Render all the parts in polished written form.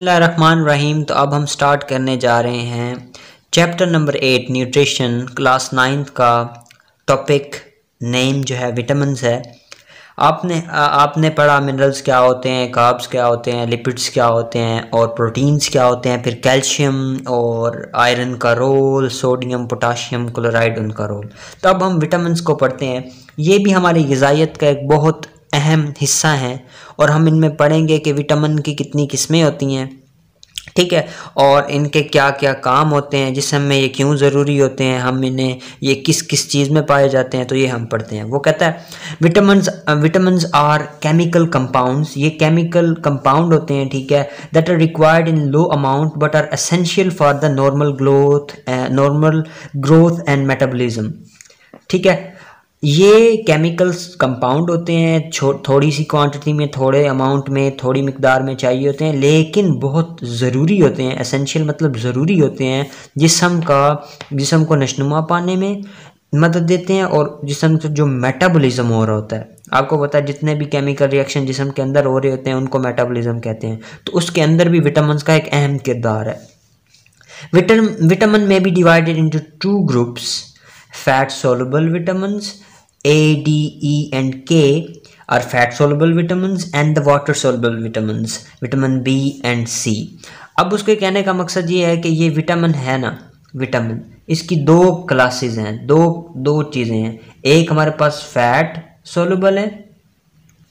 बिस्मिल्लाहिर्रहमानिर्रहीम। तो अब हम स्टार्ट करने जा रहे हैं चैप्टर नंबर 8 न्यूट्रिशन क्लास 9 का टॉपिक नेम जो है विटामिन्स है। आपने पढ़ा मिनरल्स क्या होते हैं, कार्ब्स क्या होते हैं, लिपिड्स क्या होते हैं और प्रोटीन्स क्या होते हैं, फिर कैल्शियम और आयरन का रोल, सोडियम पोटाशियम क्लोराइड उनका रोल। तो अब हम विटामिन्स को पढ़ते हैं। ये भी हमारी ग़िज़ाइयत का एक बहुत अहम हिस्सा हैं और हम इनमें पढ़ेंगे कि विटामिन की कितनी किस्में होती हैं, ठीक है, और इनके क्या क्या काम होते हैं, जिस्म में ये क्यों ज़रूरी होते हैं, हम इन्हें ये किस किस चीज़ में पाए जाते हैं। तो ये हम पढ़ते हैं। वो कहता है विटामिन्स आर केमिकल कंपाउंड्स, ये केमिकल कंपाउंड होते हैं, ठीक है, that are required in low amount but are essential for the normal growth and metabolism, ठीक है। ये केमिकल्स कंपाउंड होते हैं, थोड़ी सी क्वांटिटी में, थोड़े अमाउंट में, थोड़ी मिकदार में चाहिए होते हैं, लेकिन बहुत ज़रूरी होते हैं। एसेंशियल मतलब ज़रूरी होते हैं, जिस्म को नशनुमा पाने में मदद देते हैं और जिस्म का जो मेटाबॉलिज्म हो रहा होता है, आपको पता है जितने भी केमिकल रिएक्शन जिस्म के अंदर हो रहे होते हैं उनको मेटाबॉलिज्म कहते हैं। तो उसके अंदर भी विटामिन का एक अहम किरदार है। विटामिन में be divided into 2 groups, fat soluble vitamins A, D, E and K are fat soluble vitamins and the water soluble vitamins, vitamin B and C। अब उसके कहने का मकसद ये है कि ये विटामिन है ना, विटामिन इसकी दो क्लासेस हैं, दो चीज़ें हैं। एक हमारे पास फैट सोलुबल है,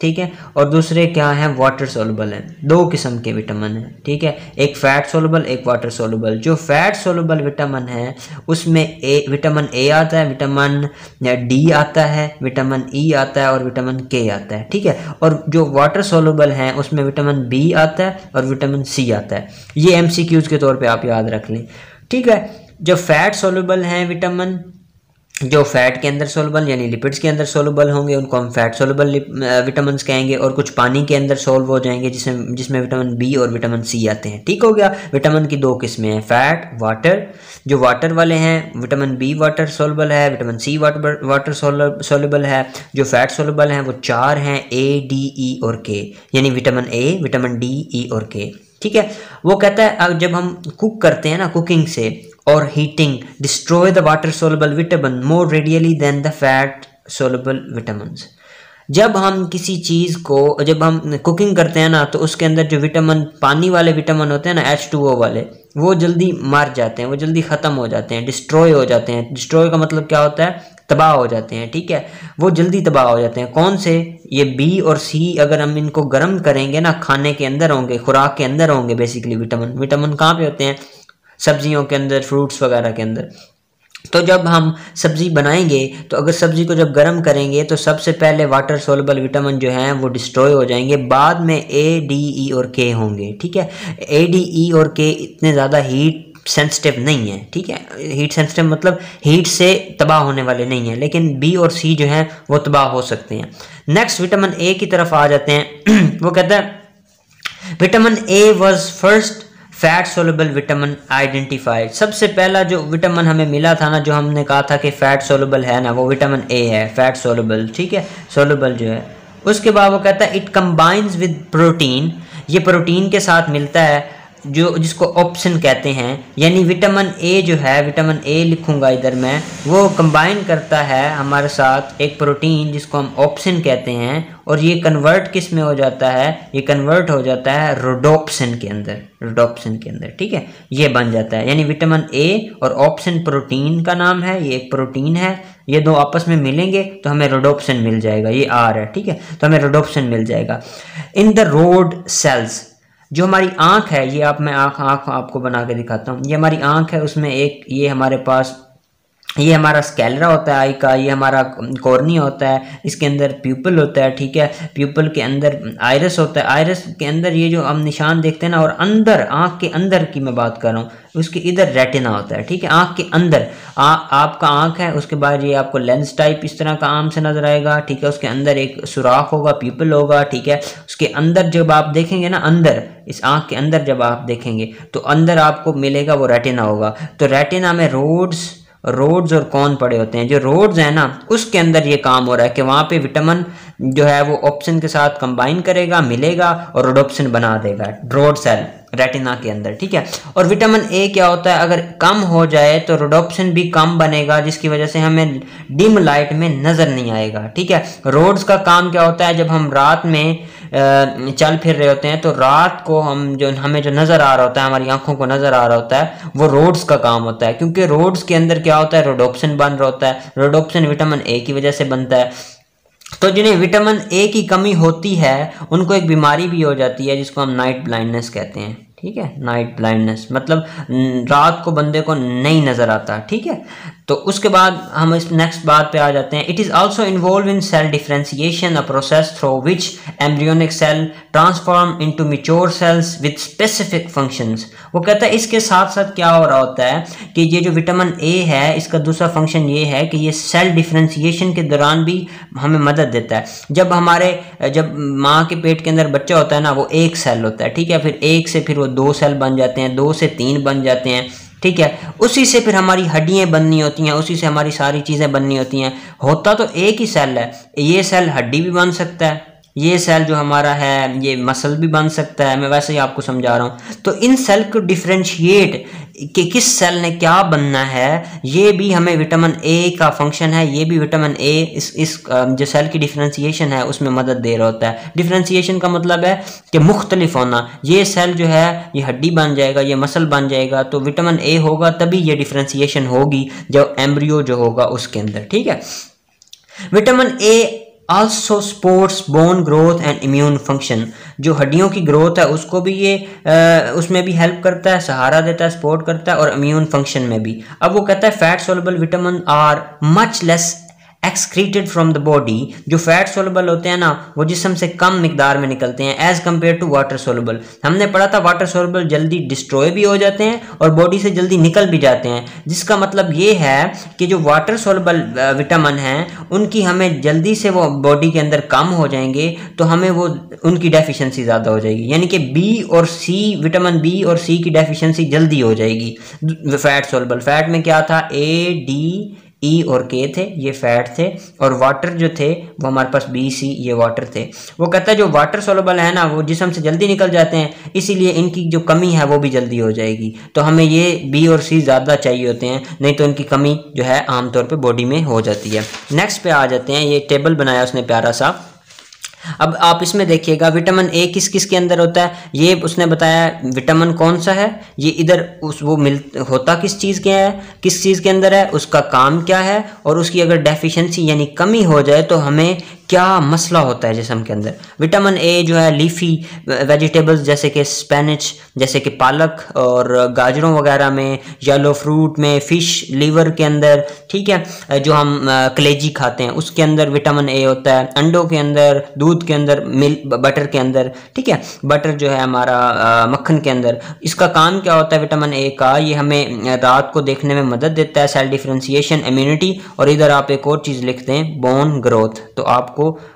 ठीक है, और दूसरे क्या हैं, वाटर सोलुबल हैं। दो किस्म के विटामिन हैं, ठीक है, एक फैट सोलुबल, एक वाटर सोलुबल। जो फैट सोलुबल विटामिन है उसमें विटामिन ए आता है, विटामिन डी आता है, विटामिन ई आता है और विटामिन के आता है, ठीक है। और जो वाटर सोलुबल हैं उसमें विटामिन बी आता है और विटामिन सी आता है। ये एमसीक्यूज़ के तौर पर आप याद रख लें, ठीक है। जो फैट सोलुबल हैं विटामिन, जो फैट के अंदर सोलुबल यानी लिपिड्स के अंदर सोलुबल होंगे उनको हम फैट सोलुबल विटामिन्स कहेंगे, और कुछ पानी के अंदर सोल्व हो जाएंगे जिसमें विटामिन बी और विटामिन सी आते हैं, ठीक हो गया। विटामिन की दो किस्में हैं, फैट, वाटर। जो वाटर वाले हैं विटामिन बी वाटर सोलुबल है, विटामिन सी वाटर सोलुबल है। जो फैट सोलुबल हैं वो 4 हैं, ए, डी, ई और के, यानी विटामिन ए, विटामिन डी, ई और के, ठीक है। वो कहता है अब जब हम कुक करते हैं ना, कुकिंग से और heating destroy the water soluble vitamin more readily than the fat soluble vitamins. जब हम किसी चीज़ को, जब हम कुकिंग करते हैं ना, तो उसके अंदर जो विटामिन, पानी वाले विटामिन होते हैं ना, H2O वाले, वो जल्दी मर जाते हैं, वो जल्दी ख़त्म हो जाते हैं, डिस्ट्रॉय हो जाते हैं। डिस्ट्रॉय का मतलब क्या होता है, तबाह हो जाते हैं, ठीक है, वो जल्दी तबाह हो जाते हैं। कौन से, ये बी और सी अगर हम इनको गर्म करेंगे ना, खाने के अंदर होंगे, खुराक के अंदर होंगे। बेसिकली विटामिन कहाँ पे होते हैं, सब्जियों के अंदर, फ्रूट्स वगैरह के अंदर। तो जब हम सब्ज़ी बनाएंगे तो अगर सब्ज़ी को जब गर्म करेंगे तो सबसे पहले वाटर सोलुबल विटामिन जो हैं वो डिस्ट्रॉय हो जाएंगे, बाद में ए, डी, ई और के होंगे, ठीक है। ए, डी, ई और के इतने ज़्यादा हीट सेंसिटिव नहीं है, ठीक है। हीट सेंसिटिव मतलब हीट से तबाह होने वाले नहीं हैं, लेकिन बी और सी जो हैं वो तबाह हो सकते हैं। नेक्स्ट विटामिन ए की तरफ आ जाते हैं। वो कहता है vitamin A was first fat soluble vitamin identified. सबसे पहला जो विटामिन हमें मिला था ना, जो हमने कहा था कि फैट सोलुबल है ना, वो विटामिन ए है, फैट सोलुबल, ठीक है, सोलुबल जो है। उसके बाद वो कहता है इट कंबाइंस विद प्रोटीन, ये प्रोटीन के साथ मिलता है, जो जिसको ऑप्शन कहते हैं, यानी विटामिन ए जो है, विटामिन ए लिखूंगा इधर मैं, वो कंबाइन करता है हमारे साथ एक प्रोटीन जिसको हम ऑप्शन कहते हैं, और ये कन्वर्ट किस में हो जाता है, ये कन्वर्ट हो जाता है रोडोप्सिन के अंदर, रोडोप्सिन के अंदर, ठीक है, ये बन जाता है। यानी विटामिन ए और ऑप्शन प्रोटीन का नाम है, ये एक प्रोटीन है, ये दो आपस में मिलेंगे तो हमें रोडोप्सिन मिल जाएगा, ये आर है, ठीक है, तो हमें रोडोप्सिन मिल जाएगा। इन द रोड सेल्स, जो हमारी आँख है, ये मैं आँख आपको बना के दिखाता हूँ। ये हमारी आँख है, उसमें एक ये हमारे पास, ये हमारा स्कैलरा होता है आई का, ये हमारा कॉर्निया होता है, इसके अंदर प्यूपल होता है, ठीक है, प्यूपल के अंदर आइरिस होता है, आइरिस के अंदर ये जो हम निशान देखते हैं ना, और अंदर आँख के अंदर की मैं बात कर रहा हूँ, उसके इधर रेटिना होता है, ठीक है, आँख के अंदर आपका आँख है, उसके बाद ये आपको लेंस टाइप इस तरह का आम से नजर आएगा, ठीक है, उसके अंदर एक सुराख होगा, प्यूपल होगा, ठीक है, उसके अंदर जब आप देखेंगे ना, अंदर इस आँख के अंदर जब आप देखेंगे तो अंदर आपको मिलेगा वो रेटिना होगा। तो रेटिना में रोड्स रोड्स और कौन पड़े होते हैं। जो रोड्स है ना उसके अंदर ये काम हो रहा है कि वहाँ पे विटामिन जो है वो ऑप्शन के साथ कंबाइन करेगा, मिलेगा और रोडोप्सिन बना देगा रोड सेल रेटिना के अंदर, ठीक है। और विटामिन ए क्या होता है, अगर कम हो जाए तो रोडोप्सिन भी कम बनेगा, जिसकी वजह से हमें डिम लाइट में नजर नहीं आएगा, ठीक है। रोड्स का काम क्या होता है, जब हम रात में चल फिर रहे होते हैं तो रात को हमें जो नजर आ रहा होता है, हमारी आंखों को नजर आ रहा होता है, वो रोड्स का काम होता है, क्योंकि रोड्स के अंदर क्या होता है, रोडोप्सिन बन रहा होता है। रोडोप्सिन विटामिन ए की वजह से बनता है। तो जिन्हें विटामिन ए की कमी होती है उनको एक बीमारी भी हो जाती है जिसको हम नाइट ब्लाइंडनेस कहते हैं, ठीक है। नाइट ब्लाइंडनेस मतलब रात को बंदे को नहीं नजर आता, ठीक है। तो उसके बाद हम इस नेक्स्ट बात पे आ जाते हैं। It is also involve in cell differentiation, a process through which embryonic cell transform into mature cells with specific functions. वो कहता है इसके साथ साथ क्या हो रहा होता है कि ये जो विटामिन ए है इसका दूसरा फंक्शन ये है कि ये सेल डिफरेंशिएशन के दौरान भी हमें मदद देता है। जब माँ के पेट के अंदर बच्चा होता है ना, वो एक सेल होता है, ठीक है। फिर एक से फिर वो 2 सेल बन जाते हैं, 2 से 3 बन जाते हैं, ठीक है। उसी से फिर हमारी हड्डियां बननी होती हैं, उसी से हमारी सारी चीजें बननी होती हैं। होता तो एक ही सेल है, ये सेल हड्डी भी बन सकता है, ये सेल जो हमारा है ये मसल भी बन सकता है, मैं वैसे ही आपको समझा रहा हूँ। तो इन सेल को डिफरेंशिएट कि किस सेल ने क्या बनना है, ये भी हमें विटामिन ए का फंक्शन है। ये भी विटामिन ए इस जो सेल की डिफरेंशिएशन है उसमें मदद दे रहा होता है। डिफरेंशिएशन का मतलब है कि मुख्तलिफ होना। ये सेल जो है ये हड्डी बन जाएगा, ये मसल बन जाएगा, तो विटामिन ए होगा तभी ये डिफरेंशिएशन होगी जो एम्ब्रियो जो होगा उसके अंदर, ठीक है। Vitamin A also supports bone growth and immune function. जो हड्डियों की ग्रोथ है उसको भी ये उसमें भी हेल्प करता है, सहारा देता है, सपोर्ट करता है, और इम्यून फंक्शन में भी। अब वो कहता है fat soluble vitamin are much less excreted from the body. जो फैट सोलुबल होते हैं ना वो जिस्म से कम मिकदार में निकलते हैं as compare to water soluble. हमने पढ़ा था वाटर सोलुबल जल्दी डिस्ट्रॉय भी हो जाते हैं और बॉडी से जल्दी निकल भी जाते हैं, जिसका मतलब ये है कि जो वाटर सोलुबल विटामिन हैं उनकी हमें जल्दी से वो बॉडी के अंदर कम हो जाएंगे, तो हमें वो उनकी डेफिशिएंसी ज़्यादा हो जाएगी। यानी कि बी और सी, विटामिन बी और सी की डेफिशिएंसी जल्दी हो जाएगी। फैट सोलुबल, फैट में क्या था, ए डी ई और के थे, ये फैट थे, और वाटर जो थे वो हमारे पास बी सी ये वाटर थे। वो कहता है जो वाटर सोलुबल है ना वो जिस्म से जल्दी निकल जाते हैं, इसीलिए इनकी जो कमी है वो भी जल्दी हो जाएगी। तो हमें ये बी और सी ज़्यादा चाहिए होते हैं, नहीं तो इनकी कमी जो है आमतौर पे बॉडी में हो जाती है। नेक्स्ट पे आ जाते हैं, ये टेबल बनाया उसने प्यारा सा। अब आप इसमें देखिएगा विटामिन ए किस किस के अंदर होता है, ये उसने बताया विटामिन कौन सा है, ये इधर होता किस चीज़ के है, किस चीज़ के अंदर है, उसका काम क्या है, और उसकी अगर डेफिशिएंसी यानी कमी हो जाए तो हमें क्या मसला होता है जिस्म के अंदर। विटामिन ए जो है लीफी वेजिटेबल्स जैसे कि स्पेनिच, जैसे कि पालक और गाजरों वगैरह में, येलो फ्रूट में, फिश लीवर के अंदर, ठीक है, जो हम कलेजी खाते हैं उसके अंदर विटामिन ए होता है, अंडों के अंदर, दूध के अंदर, मिल्क बटर के अंदर, ठीक है, बटर जो है हमारा मक्खन के अंदर। इसका काम क्या होता है विटामिन ए का, ये हमें रात को देखने में मदद देता है, सेल डिफरेंशिएशन, इम्यूनिटी, और इधर आप एक और चीज़ लिखते हैं बोन ग्रोथ। तो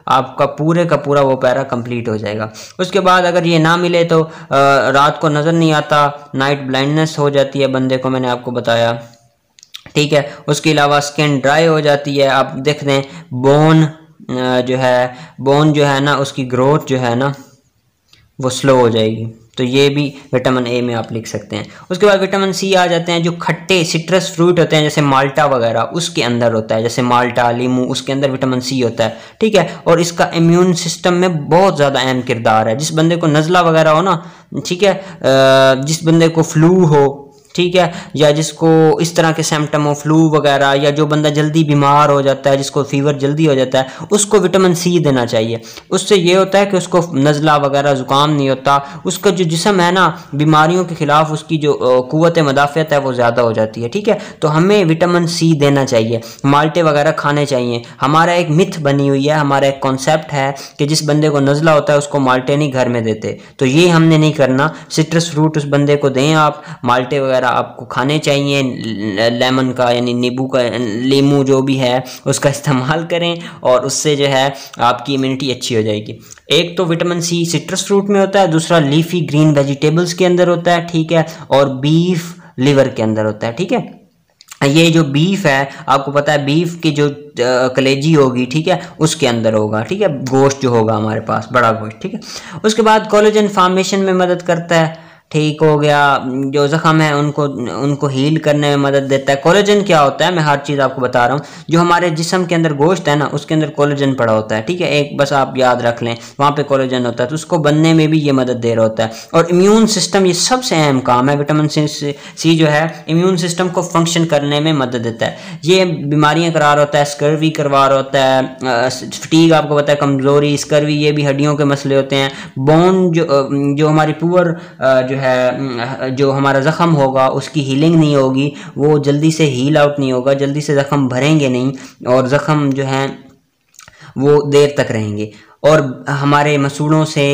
आपका पूरे का पूरा वो पैरा कंप्लीट हो जाएगा। उसके बाद अगर ये ना मिले तो रात को नज़र नहीं आता, नाइट ब्लाइंडनेस हो जाती है बंदे को, मैंने आपको बताया, ठीक है। उसके अलावा स्किन ड्राई हो जाती है। आप देख दें बोन जो है ना उसकी ग्रोथ जो है ना वो स्लो हो जाएगी। तो ये भी विटामिन ए में आप लिख सकते हैं। उसके बाद विटामिन सी आ जाते हैं, जो खट्टे सिट्रस फ्रूट होते हैं जैसे माल्टा वगैरह उसके अंदर होता है, जैसे माल्टा, लीमू, उसके अंदर विटामिन सी होता है, ठीक है। और इसका इम्यून सिस्टम में बहुत ज़्यादा अहम किरदार है। जिस बंदे को नज़ला वगैरह हो ना, ठीक है, जिस बंदे को फ्लू हो, ठीक है, या जिसको इस तरह के सिम्टम हो, फ्लू वगैरह, या जो बंदा जल्दी बीमार हो जाता है, जिसको फीवर जल्दी हो जाता है, उसको विटामिन सी देना चाहिए। उससे ये होता है कि उसको नज़ला वगैरह ज़ुकाम नहीं होता, उसका जो जिस्म है ना बीमारियों के ख़िलाफ़ उसकी जो क़ुव्वत मदाफ़ियत है वो ज़्यादा हो जाती है, ठीक है। तो हमें विटामिन सी देना चाहिए, माल्टे वगैरह खाने चाहिए। हमारा एक मिथ बनी हुई है, हमारा एक कॉन्सेप्ट है कि जिस बंदे को नज़ला होता है उसको माल्टे नहीं घर में देते, तो ये हमने नहीं करना। सिट्रस फ्रूट उस बंदे को दें आप, माल्टे वगैरह आपको खाने चाहिए, लेमन का यानी नींबू का, लीमू जो भी है उसका इस्तेमाल करें, और उससे जो है आपकी इम्यूनिटी अच्छी हो जाएगी। एक तो विटामिन सी सिट्रस फ्रूट में होता है, दूसरा लीफी ग्रीन वेजिटेबल्स के अंदर होता है, ठीक है, और बीफ लिवर के अंदर होता है, ठीक है। ये जो बीफ है, आपको पता है बीफ की जो कलेजी होगी, ठीक है, उसके अंदर होगा, ठीक है, गोश्त जो होगा हमारे पास, बड़ा गोश्त, ठीक है। उसके बाद कोलेजन फॉर्मेशन में मदद करता है, ठीक हो गया। जो ज़ख़म है उनको उनको हील करने में मदद देता है। कोलेजन क्या होता है, मैं हर चीज़ आपको बता रहा हूँ। जो हमारे जिस्म के अंदर गोश्त है ना, उसके अंदर कोलेजन पड़ा होता है, ठीक है, एक बस आप याद रख लें, वहाँ पे कोलेजन होता है, तो उसको बनने में भी ये मदद दे रहा होता है। और इम्यून सिस्टम, ये सबसे अहम काम है, विटामिन सी जो है इम्यून सिस्टम को फंक्शन करने में मदद देता है। ये बीमारियाँ करा रहा होता है, स्कर्वी करवा रहा होता है, फटीग आपको पता है, कमज़ोरी, स्कर्वी, ये भी हड्डियों के मसले होते हैं। बोन जो हमारी पुअर जो है, जो हमारा ज़ख़म होगा उसकी हीलिंग नहीं होगी, वो जल्दी से हील आउट नहीं होगा, जल्दी से ज़ख़म भरेंगे नहीं, और ज़ख़म जो हैं वो देर तक रहेंगे, और हमारे मसूड़ों से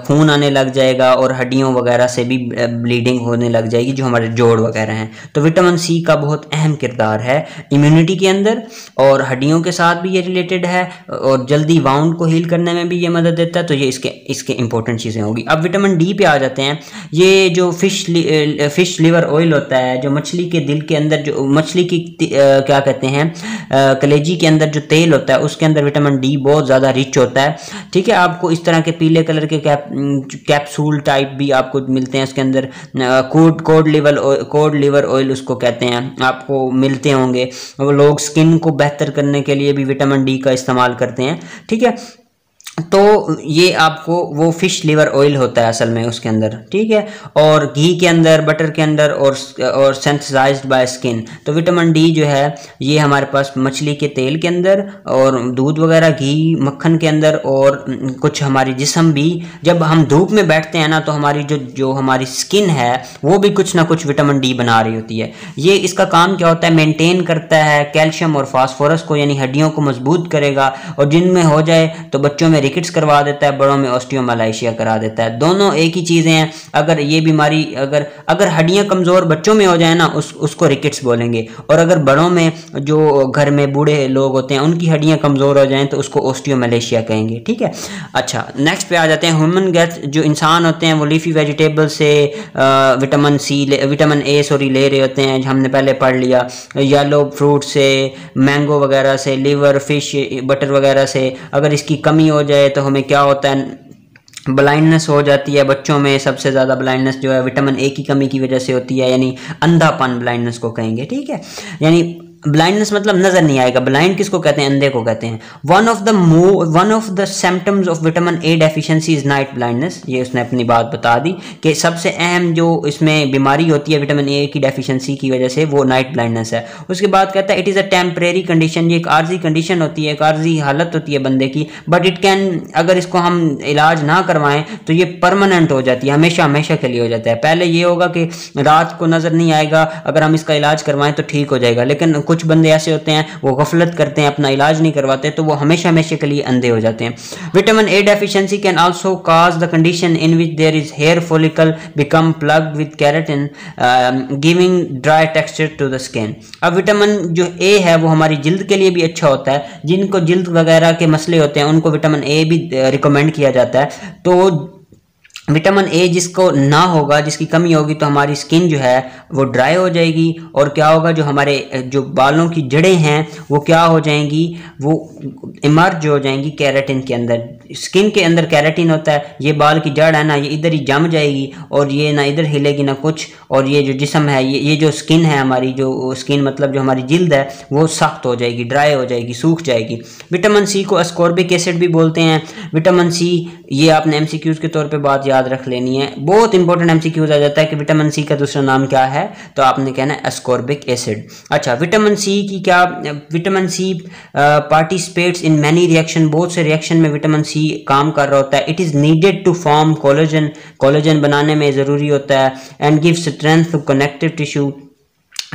खून आने लग जाएगा, और हड्डियों वगैरह से भी ब्लीडिंग होने लग जाएगी, जो हमारे जोड़ वगैरह हैं। तो विटामिन सी का बहुत अहम किरदार है इम्यूनिटी के अंदर, और हड्डियों के साथ भी ये रिलेटेड है, और जल्दी वाउंड को हील करने में भी ये मदद देता है। तो ये इसके इंपॉर्टेंट चीज़ें होगी। अब विटामिन डी पे आ जाते हैं। ये जो फिश लिवर ऑयल होता है, जो मछली के दिल के अंदर, जो मछली की क्या कहते हैं, कलेजी के अंदर जो तेल होता है, उसके अंदर विटामिन डी बहुत ज़्यादा रिच होता है, ठीक है। आपको इस तरह के पीले कलर के कैप्सूल टाइप भी आपको मिलते हैं उसके अंदर, कोड लिवर ऑयल उसको कहते हैं, आपको मिलते होंगे। वो लोग स्किन को बेहतर करने के लिए भी विटामिन डी का इस्तेमाल करते हैं, ठीक है। तो ये आपको वो फिश लिवर ऑयल होता है असल में उसके अंदर, ठीक है। और घी के अंदर, बटर के अंदर, और सेंसिटाइज्ड बाय स्किन। तो विटामिन डी जो है ये हमारे पास मछली के तेल के अंदर, और दूध वगैरह, घी, मक्खन के अंदर, और कुछ हमारी जिस्म भी, जब हम धूप में बैठते हैं ना, तो हमारी जो हमारी स्किन है वो भी कुछ ना कुछ विटामिन डी बना रही होती है। ये इसका काम क्या होता है, मेंटेन करता है कैल्शियम और फास्फोरस को, यानी हड्डियों को मजबूत करेगा, और जिनमें हो जाए तो बच्चों में रिकेट्स करवा देता है, बड़ों में ऑस्टियोमालाइशिया करा देता है। दोनों एक ही चीज़ें हैं। अगर ये बीमारी, अगर हड्डियां कमज़ोर बच्चों में हो जाए ना, उसको रिकेट्स बोलेंगे, और अगर बड़ों में, जो घर में बूढ़े लोग होते हैं, उनकी हड्डियां कमज़ोर हो जाएं तो उसको ऑस्टियोमालाइशिया कहेंगे, ठीक है। अच्छा, नेक्स्ट पे आ जाते हैं। ह्यूमन गैस, जो इंसान होते हैं वो लीफी वेजिटेबल से विटामिन ए ले रहे होते हैं, हमने पहले पढ़ लिया। येलो फ्रूट से, मैंगो वगैरह से, लिवर, फिश, बटर वगैरह से। अगर इसकी कमी हो जाए तो हमें क्या होता है, ब्लाइंडनेस हो जाती है। बच्चों में सबसे ज़्यादा ब्लाइंडनेस जो है विटामिन ए की कमी की वजह से होती है, यानी अंधापन ब्लाइंडनेस को कहेंगे, ठीक है। यानी ब्लाइंडनेस मतलब नजर नहीं आएगा। ब्लाइंड किसको कहते हैं, अंधे को कहते हैं। One of the symptoms of vitamin A deficiency is night blindness. ये उसने अपनी बात बता दी कि सबसे अहम जो इसमें बीमारी होती है विटामिन ए की डेफिशिएंसी की वजह से, वो नाइट ब्लाइंडनेस है। उसके बाद कहता है it is a temporary condition. ये एक आर्जी कंडीशन होती है, एक आर्जी हालत होती है बंदे की, बट इट कैन, अगर इसको हम इलाज ना करवाएं तो ये परमानेंट हो जाती है, हमेशा हमेशा के लिए हो जाता है। पहले ये होगा कि रात को नजर नहीं आएगा, अगर हम इसका इलाज करवाएं तो ठीक हो जाएगा, लेकिन कुछ बंदे ऐसे होते हैं वो गफलत करते हैं, अपना इलाज नहीं करवाते, तो वो हमेशा हमेशा के लिए अंधे हो जाते हैं। Vitamin A deficiency can also cause the condition in which there is hair follicle become plugged with keratin, giving dry texture to the skin. अब विटामिन जो ए है वो हमारी जिल्द के लिए भी अच्छा होता है। जिनको जिल्द वगैरह के मसले होते हैं उनको विटामिन ए भी रिकमेंड किया जाता है। तो विटामिन ए जिसको ना होगा, जिसकी कमी होगी, तो हमारी स्किन जो है वो ड्राई हो जाएगी, और क्या होगा, जो हमारे जो बालों की जड़ें हैं वो क्या हो जाएंगी, वो इमर्ज हो जाएंगी केराटिन के अंदर। स्किन के अंदर केराटिन होता है, ये बाल की जड़ है ना, ये इधर ही जम जाएगी, और ये ना इधर हिलेगी ना कुछ, और ये जो जिस्म है, ये जो स्किन है हमारी, जो स्किन मतलब जो हमारी जिल्द है, वो सख्त हो जाएगी, ड्राई हो जाएगी, सूख जाएगी। विटामिन सी को अस्कॉर्बिक एसिड भी बोलते हैं। विटामिन सी, ये आपने एमसीक्यूज के तौर पे बात याद रख लेनी है, बहुत इंपॉर्टेंट एमसीक्यूज आ जाता है कि विटामिन सी का दूसरा नाम क्या है, तो आपने कहना है अस्कॉर्बिक एसिड। अच्छा, विटामिन सी की क्या, vitamin C participates in many reaction, बहुत से रिएक्शन में विटामिन सी काम कर रहा होता है। It is needed to form collagen, collagen बनाने में ज़रूरी होता है, and give strength to connective tissue.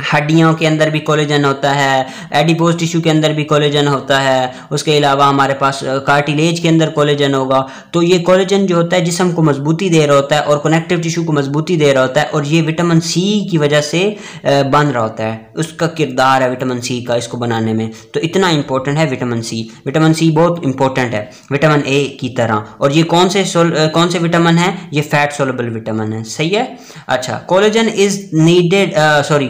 हड्डियों के अंदर भी कोलेजन होता है, एडिपोज टिश्यू के अंदर भी कोलेजन होता है, उसके अलावा हमारे पास कार्टिलेज के अंदर कोलेजन होगा। तो ये कोलेजन जो होता है जिस्म को मजबूती दे रहा होता है और कनेक्टिव टिश्यू को मजबूती दे रहा होता है, और ये विटामिन सी की वजह से बन रहा होता है। उसका किरदार है विटामिन सी का इसको बनाने में। तो इतना इंपॉर्टेंट है विटामिन सी। विटामिन सी बहुत इंपॉर्टेंट है विटामिन ए की तरह। और ये कौन से विटामिन है, ये फैट सोलबल विटामिन है, सही है। अच्छा, collagen is needed,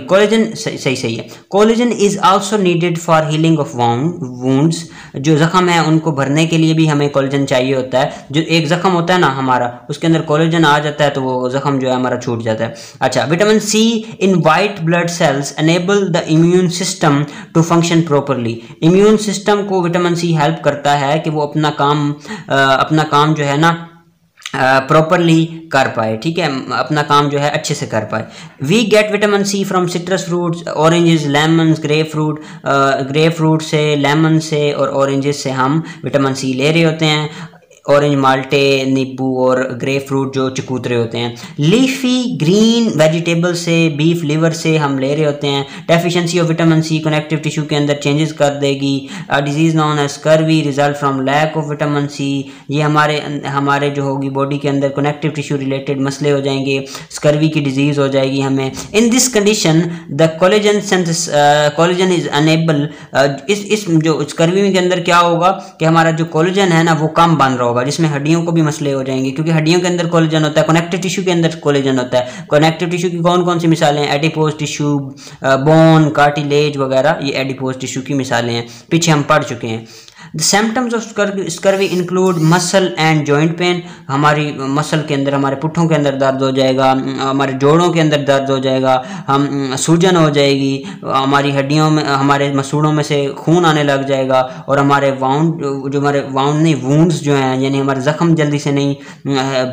collagen collagen सही है। Collagen is also needed for healing of wounds, जो जख्म है उनको भरने के लिए भी हमें कोलेजन चाहिए होता है। जो एक जख्म होता है ना हमारा, उसके अंदर कोलेजन आ जाता है तो वो जख्म जो है हमारा छूट जाता है। अच्छा, vitamin C in white blood cells enable the immune system to function properly. Immune system को विटामिन सी हेल्प करता है कि वो अपना काम जो है ना प्रॉपरली कर पाए, ठीक है, अपना काम जो है अच्छे से कर पाए। We get vitamin C from citrus fruits, oranges, lemon, grape fruit से, लेमन से और ऑरेंजेस से हम विटामिन सी ले रहे होते हैं। ऑरेंज, माल्टे, नींबू और ग्रेप फ्रूट जो चकूतरे होते हैं। लीफी ग्रीन वेजिटेबल से, बीफ लिवर से हम ले रहे होते हैं। Deficiency of vitamin C connective tissue के अंदर चेंजेस कर देगी। Disease known as scurvy result from lack of vitamin C. ये हमारे जो होगी बॉडी के अंदर कनेक्टिव टिश्यू रिलेटेड मसले हो जाएंगे, स्कर्वी की डिजीज हो जाएगी हमें। In this condition the collagen is unable, इस जो स्कर्वी के अंदर क्या होगा कि हमारा जो कोलेजन है ना वो कम बन रहा होगा, जिसमें हड्डियों को भी मसले हो जाएंगे, क्योंकि हड्डियों के अंदर कोलेजन होता है, कनेक्टिव टिश्यू के अंदर कोलेजन होता है। कनेक्टिव टिश्यू की कौन कौन सी मिसालें हैं? एडिपोज टिश्यू, बोन, कार्टिलेज वगैरह, ये एडिपोज टिश्यू की मिसालें हैं, पीछे हम पढ़ चुके हैं। The symptoms of scurvy include muscle and joint pain, हमारी मसल के अंदर, हमारे पुट्ठों के अंदर दर्द हो जाएगा, हमारे जोड़ों के अंदर दर्द हो जाएगा, हम सूजन हो जाएगी, हमारी हड्डियों में, हमारे मसूड़ों में से खून आने लग जाएगा और हमारे वुंड्स जो हैं यानी हमारे ज़ख्म जल्दी से नहीं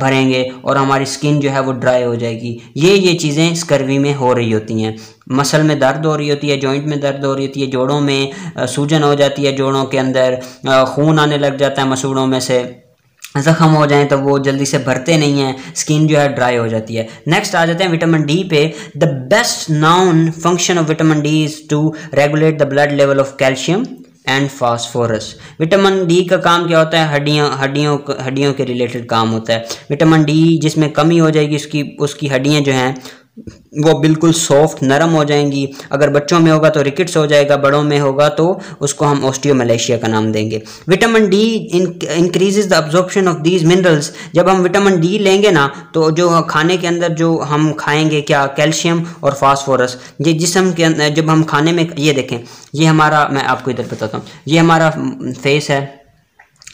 भरेंगे और हमारी स्किन जो है वो ड्राई हो जाएगी। ये चीज़ें स्कर्वी में हो रही होती हैं। मसल में दर्द हो रही होती है, जॉइंट में दर्द हो रही होती है, जोड़ों में सूजन हो जाती है, जोड़ों के अंदर खून आने लग जाता है, मसूड़ों में से जख्म हो जाएं तो वो जल्दी से भरते नहीं हैं, स्किन जो है ड्राई हो जाती है। नेक्स्ट आ जाते हैं विटामिन डी पे। The best known function of vitamin D is to regulate the blood level of calcium and phosphorus. Vitamin D का काम क्या होता है? हड्डियों के रिलेटेड काम होता है। विटामिन डी जिसमें कमी हो जाएगी उसकी हड्डियां जो हैं वो बिल्कुल सॉफ्ट नरम हो जाएंगी। अगर बच्चों में होगा तो रिकेट्स हो जाएगा, बड़ों में होगा तो उसको हम ऑस्टियोमलेशिया का नाम देंगे। Vitamin D increases the absorption of these minerals. जब हम विटामिन डी लेंगे ना तो जो खाने के अंदर जो हम खाएंगे क्या, कैल्शियम और फास्फोरस, ये जिस्म के अंदर जब हम खाने में, ये देखें, ये हमारा, मैं आपको इधर बताता हूँ, ये हमारा फेस है,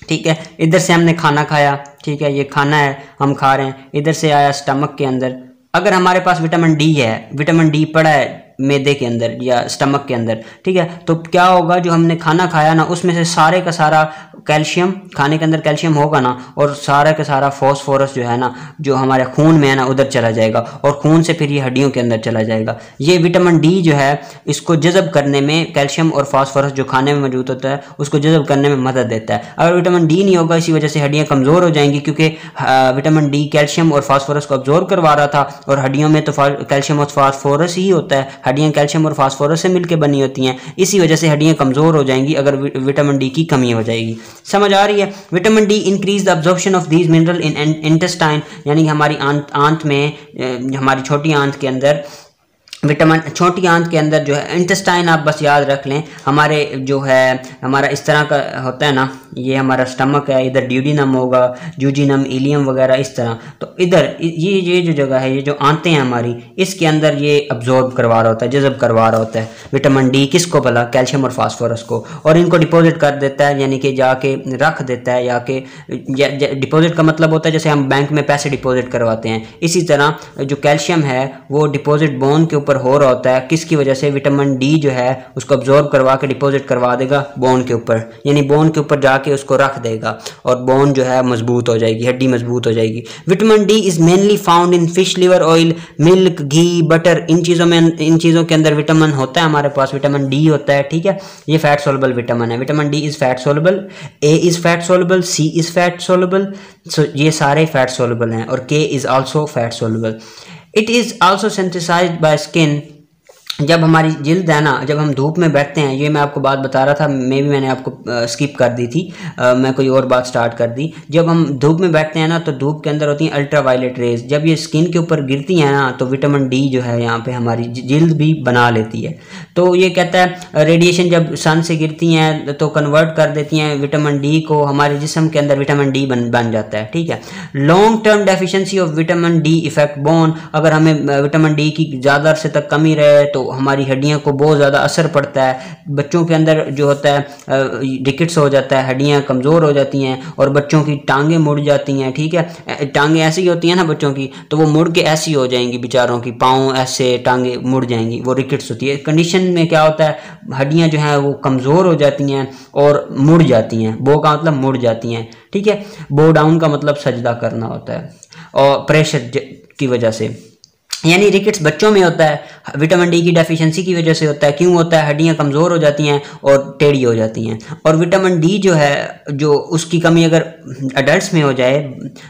ठीक है, इधर से हमने खाना खाया, ठीक है, ये खाना है हम खा रहे हैं, इधर से आया स्टमक के अंदर। अगर हमारे पास विटामिन डी है, विटामिन डी पड़ा है मैदे के अंदर या स्टमक के अंदर, ठीक है, तो क्या होगा, जो हमने खाना खाया ना उसमें से सारे का सारा कैल्शियम, खाने के अंदर कैल्शियम होगा ना, और सारा का सारा फॉस्फोरस जो है ना, जो हमारे खून में है ना उधर चला जाएगा और खून से फिर ये हड्डियों के अंदर चला जाएगा। ये विटामिन डी जो है इसको जज़ब करने में, कैल्शियम और फास्फोरस जो खाने में मौजूद होता है उसको जज़ब करने में मदद देता है। अगर विटामिन डी नहीं होगा, इसी वजह से हड्डियाँ कमज़ोर हो जाएंगी, क्योंकि विटामिन डी कैल्शियम और फास्फोरस को अब्जॉर्ब करवा रहा था, और हड्डियों में तो कैल्शियम और फास्फोरस ही होता है, हड्डियाँ कैल्शियम और फास्फोरस से मिलकर बनी होती हैं, इसी वजह से हड्डियाँ कमज़ोर हो जाएंगी अगर विटामिन डी की कमी हो जाएगी। समझ आ रही है? Vitamin D increase the absorption of these mineral in intestine, यानी हमारी आंत में, हमारी छोटी आंत के अंदर, विटामिन छोटी आंत के अंदर जो है इंटेस्टाइन, आप बस याद रख लें, हमारे जो है हमारा इस तरह का होता है ना, ये हमारा स्टमक है, इधर ड्यूडिनम होगा, जूजिनम, इलियम वगैरह इस तरह, तो इधर ये जो जगह है, ये जो आंतें हैं हमारी, इसके अंदर ये अब्जॉर्ब करवा रहा होता है, जज़ब करवा रहा होता है विटामिन डी, किसको भला? कैल्शियम और फास्फोरस को, और इनको डिपॉजिट कर देता है, यानी कि जाके रख देता है, डिपॉजिट का मतलब होता है जैसे हम बैंक में पैसे डिपॉजिट करवाते हैं, इसी तरह जो कैल्शियम है वो डिपॉजिट बोन के ऊपर हो रहा होता है। किसकी वजह से? विटामिन डी जो है उसको अब्जॉर्ब करवा के डिपॉजिट करवा देगा बोन के ऊपर, यानी बोन के ऊपर जाके उसको रख देगा और बोन जो है मजबूत हो जाएगी, हड्डी मजबूत हो जाएगी। Vitamin D is mainly found in fish liver oil, milk, ghee, butter, इन चीज़ों के अंदर विटामिन होता है हमारे पास, विटामिन डी होता है, ठीक है। ये फैट सोलबल विटामिन है। Vitamin D is fat soluble, A is fat soluble, C is fat soluble, so ये सारे फैट सोलबल हैं, और K is also fat soluble. It is also synthesized by skin. जब हमारी जिल्द है ना, जब हम धूप में बैठते हैं, ये मैं आपको बात बता रहा था, मैंने आपको स्किप कर दी थी, मैं कोई और बात स्टार्ट कर दी। जब हम धूप में बैठते हैं ना तो धूप के अंदर होती हैं अल्ट्रा वायलेट रेज, जब ये स्किन के ऊपर गिरती हैं ना तो विटामिन डी जो है यहाँ पे हमारी जिल्द भी बना लेती है। तो ये कहता है रेडिएशन जब सन से गिरती हैं तो कन्वर्ट कर देती हैं विटामिन डी को, हमारे जिस्म के अंदर विटामिन डी बन जाता है, ठीक है। Long term deficiency of vitamin D effect bone, अगर हमें विटामिन डी की ज़्यादा अरसे तक कमी रहे तो हमारी हड्डियों को बहुत ज़्यादा असर पड़ता है। बच्चों के अंदर जो होता है रिकेट्स हो जाता है, हड्डियाँ कमज़ोर हो जाती हैं और बच्चों की टांगें मुड़ जाती हैं। ठीक है, टांगें ऐसी होती हैं ना बच्चों की, तो वो मुड़ के ऐसी हो जाएंगी बेचारों की, पाँव ऐसे टांगें मुड़ जाएंगी, वो रिकेट्स होती है। कंडीशन में क्या होता है, हड्डियाँ जो हैं वो कमज़ोर हो जाती हैं और मुड़ जाती हैं। बो का मतलब मुड़ जाती हैं। ठीक है, बो डाउन का मतलब सजदा करना होता है और प्रेशर की वजह से, यानी रिकेट्स बच्चों में होता है, विटामिन डी की डेफिशिएंसी की वजह से होता है। क्यों होता है, हड्डियां कमज़ोर हो जाती हैं और टेढ़ी हो जाती हैं। और विटामिन डी जो है, जो उसकी कमी अगर अडल्ट्स में हो जाए,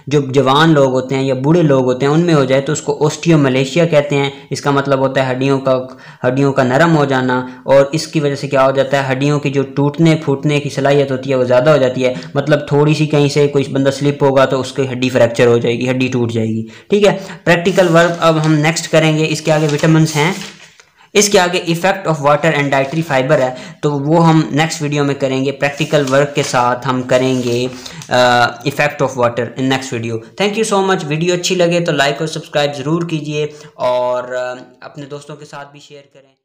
जो जवान लोग होते हैं या बूढ़े लोग होते हैं उनमें हो जाए, तो उसको ओस्टियोमलेशिया कहते हैं। इसका मतलब होता है हड्डियों का नरम हो जाना, और इसकी वजह से क्या हो जाता है, हड्डियों की जो टूटने फूटने की सलाहियत होती है वो ज़्यादा हो जाती है। मतलब थोड़ी सी कहीं से कोई बंदा स्लिप होगा तो उसकी हड्डी फ्रैक्चर हो जाएगी, हड्डी टूट जाएगी। ठीक है, प्रैक्टिकल वर्क अब हम नेक्स्ट करेंगे। इसके आगे विटामिन्स हैं, इसके आगे effect of water and dietary fibre है, तो वो हम नेक्स्ट वीडियो में करेंगे। प्रैक्टिकल वर्क के साथ हम करेंगे effect of water in next video. Thank you so much. Video अच्छी लगे तो लाइक और सब्सक्राइब ज़रूर कीजिए और अपने दोस्तों के साथ भी शेयर करें।